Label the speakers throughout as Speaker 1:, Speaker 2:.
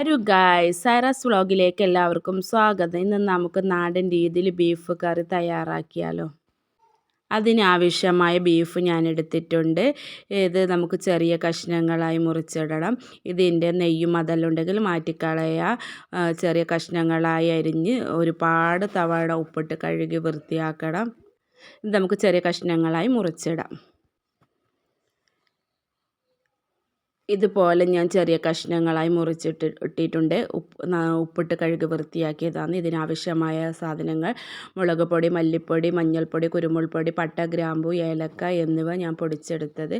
Speaker 1: ഒരു ഗായ്സ് സൈറാസ് വ്ളോഗിലേക്ക് എല്ലാവർക്കും സ്വാഗതം. ഇന്ന് നമുക്ക് നാടൻ രീതിയിൽ ബീഫ് കറി തയ്യാറാക്കിയാലോ. അതിനാവശ്യമായ ബീഫ് ഞാൻ എടുത്തിട്ടുണ്ട്. ഇത് നമുക്ക് ചെറിയ കഷ്ണങ്ങളായി മുറിച്ചിടണം. ഇതിൻ്റെ നെയ്യും അതെല്ലാം ഉണ്ടെങ്കിൽ മാറ്റിക്കളയുക. ചെറിയ കഷ്ണങ്ങളായി അരിഞ്ഞ് ഒരുപാട് തവണ ഉപ്പിട്ട് കഴുകി വൃത്തിയാക്കണം. ഇത് നമുക്ക് ചെറിയ കഷ്ണങ്ങളായി മുറിച്ചിടാം. ഇതുപോലെ ഞാൻ ചെറിയ കഷ്ണങ്ങളായി ഇട്ടിട്ടുണ്ട്. ഉപ്പിട്ട് കഴുകി വൃത്തിയാക്കിയതാണ്. ഇതിനാവശ്യമായ സാധനങ്ങൾ: മുളക് പൊടി, മല്ലിപ്പൊടി, മഞ്ഞൾപ്പൊടി, കുരുമുളക് പൊടി, പട്ട, ഗ്രാമ്പു, ഏലക്ക എന്നിവ ഞാൻ പൊടിച്ചെടുത്തത്.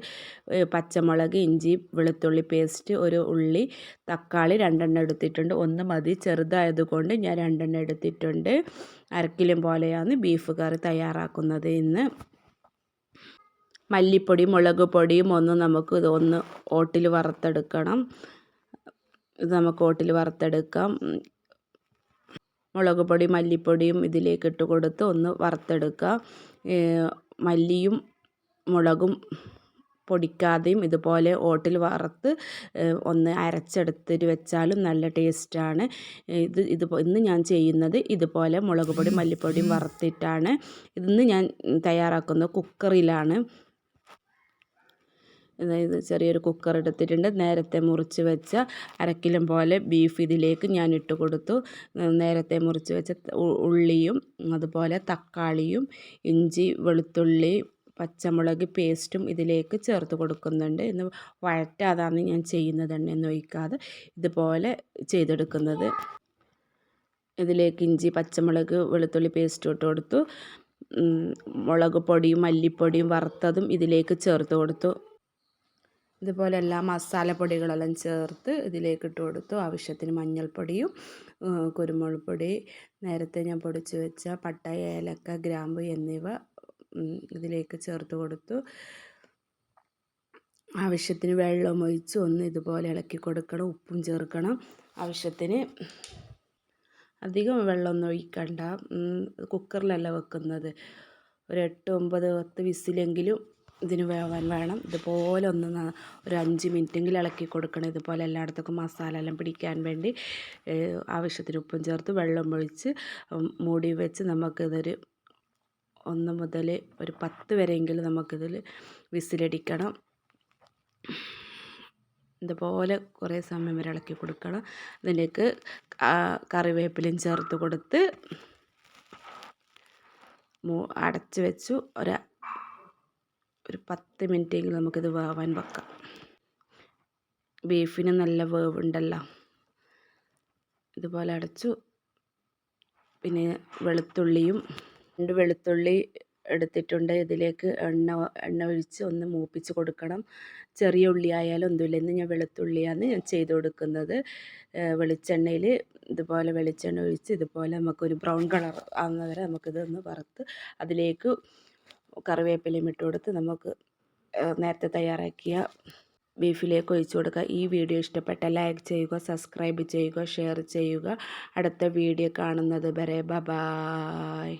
Speaker 1: പച്ചമുളക്, ഇഞ്ചി, വെളുത്തുള്ളി പേസ്റ്റ്, ഒരു ഉള്ളി, തക്കാളി 2 എടുത്തിട്ടുണ്ട്. 1 മതി, ചെറുതായതുകൊണ്ട് ഞാൻ 2 എടുത്തിട്ടുണ്ട്. അരക്കിലും പോലെയാണ് ബീഫ് കറി തയ്യാറാക്കുന്നത്. ഇന്ന് മല്ലിപ്പൊടിയും മുളക് പൊടിയും നമുക്ക് ഒന്ന് ഓട്ടിൽ വറുത്തെടുക്കണം. ഇത് നമുക്ക് ഓട്ടിൽ വറുത്തെടുക്കാം. മുളക് പൊടി മല്ലിപ്പൊടിയും ഇതിലേക്ക് ഇട്ട് കൊടുത്ത് ഒന്ന് വറുത്തെടുക്കുക. മല്ലിയും മുളകും പൊടിക്കാതെയും ഇതുപോലെ ഓട്ടിൽ വറുത്ത് ഒന്ന് അരച്ചെടുത്തിട്ട് വെച്ചാലും നല്ല ടേസ്റ്റാണ്. ഇന്ന് ഞാൻ ചെയ്യുന്നത് ഇതുപോലെ മുളക് പൊടി മല്ലിപ്പൊടിയും വറുത്തിട്ടാണ്. ഇന്ന് ഞാൻ തയ്യാറാക്കുന്നത് കുക്കറിലാണ്. അതായത് ചെറിയൊരു കുക്കർ എടുത്തിട്ടുണ്ട്. നേരത്തെ മുറിച്ച് വെച്ച അരക്കിലും പോലെ ബീഫ് ഇതിലേക്ക് ഞാൻ ഇട്ട് കൊടുത്തു. നേരത്തെ മുറിച്ച് വെച്ച ഉള്ളിയും അതുപോലെ തക്കാളിയും ഇഞ്ചി വെളുത്തുള്ളി പച്ചമുളക് പേസ്റ്റും ഇതിലേക്ക് ചേർത്ത് കൊടുക്കുന്നുണ്ട്. ഇന്ന് വഴറ്റാതാണ് ഞാൻ ചെയ്യുന്നത്, എണ്ണയൊന്നും ഒഴിക്കാതെ ഇതുപോലെ ചെയ്തെടുക്കുന്നത്. ഇതിലേക്ക് ഇഞ്ചി പച്ചമുളക് വെളുത്തുള്ളി പേസ്റ്റ് ഇട്ട് കൊടുത്തു. മുളക് പൊടിയും മല്ലിപ്പൊടിയും വറുത്തതും ഇതിലേക്ക് ചേർത്ത് കൊടുത്തു. ഇതുപോലെ എല്ലാ മസാലപ്പൊടികളെല്ലാം ചേർത്ത് ഇതിലേക്ക് ഇട്ട് കൊടുത്തു. ആവശ്യത്തിന് മഞ്ഞൾപ്പൊടിയും കുരുമുളക് പൊടി, നേരത്തെ ഞാൻ പൊടിച്ച് വെച്ച പട്ട, ഏലക്ക, ഗ്രാമ്പു എന്നിവ ഇതിലേക്ക് ചേർത്ത് കൊടുത്തു. ആവശ്യത്തിന് വെള്ളം ഒഴിച്ച് ഒന്ന് ഇതുപോലെ ഇളക്കി കൊടുക്കണം. ഉപ്പും ചേർക്കണം. ആവശ്യത്തിന് അധികം വെള്ളമൊന്നും ഒഴിക്കണ്ട. കുക്കറിലല്ല വെക്കുന്നത്. ഒരു 8, 9, 10 വിസിലെങ്കിലും ഇതിന് വേവാൻ വേണം. ഇതുപോലെ ഒന്ന് ഒരു 5 മിനിറ്റെങ്കിലും ഇളക്കി കൊടുക്കണം. ഇതുപോലെ എല്ലായിടത്തേക്കും മസാല എല്ലാം പിടിക്കാൻ വേണ്ടി. ആവശ്യത്തിന് ഉപ്പും ചേർത്ത് വെള്ളം ഒഴിച്ച് മൂടി വെച്ച് നമുക്കിതൊരു 1 മുതൽ ഒരു 10 വരെയെങ്കിലും നമുക്കിതിൽ വിസിലടിക്കണം. ഇതുപോലെ കുറേ സമയം വരെ ഇളക്കി കൊടുക്കണം. അതിലേക്ക് കറിവേപ്പിലയും ചേർത്ത് കൊടുത്ത് അടച്ച് വെച്ചു ഒരു 10 മിനിറ്റെങ്കിലും നമുക്കിത് വേവാൻ വെക്കാം. ബീഫിന് നല്ല വേവുണ്ടല്ലോ. ഇതുപോലെ അടച്ചു. പിന്നെ വെളുത്തുള്ളിയും 2 വെളുത്തുള്ളി എടുത്തിട്ടുണ്ട്. ഇതിലേക്ക് എണ്ണ ഒഴിച്ച് ഒന്ന് മൂപ്പിച്ച് കൊടുക്കണം. ചെറിയ ഉള്ളി ആയാലും ഒന്നുമില്ല. ഇന്ന് ഞാൻ വെളുത്തുള്ളിയാണ് ഞാൻ ചെയ്ത് കൊടുക്കുന്നത്. വെളിച്ചെണ്ണയിൽ ഇതുപോലെ വെളിച്ചെണ്ണ ഒഴിച്ച് ഇതുപോലെ നമുക്കൊരു ബ്രൗൺ കളർ ആകുന്നവരെ നമുക്കിതൊന്ന് വറുത്ത് അതിലേക്ക് കറിവേപ്പിലയും ഇട്ട് കൊടുത്ത് നമുക്ക് നേരത്തെ തയ്യാറാക്കിയ ബീഫിലേക്ക് ഒഴിച്ചു കൊടുക്കുക. ഈ വീഡിയോ ഇഷ്ടപ്പെട്ടാൽ ലൈക്ക് ചെയ്യുക, സബ്സ്ക്രൈബ് ചെയ്യുക, ഷെയർ ചെയ്യുക. അടുത്ത വീഡിയോ കാണുന്നത് വരെ ബൈ.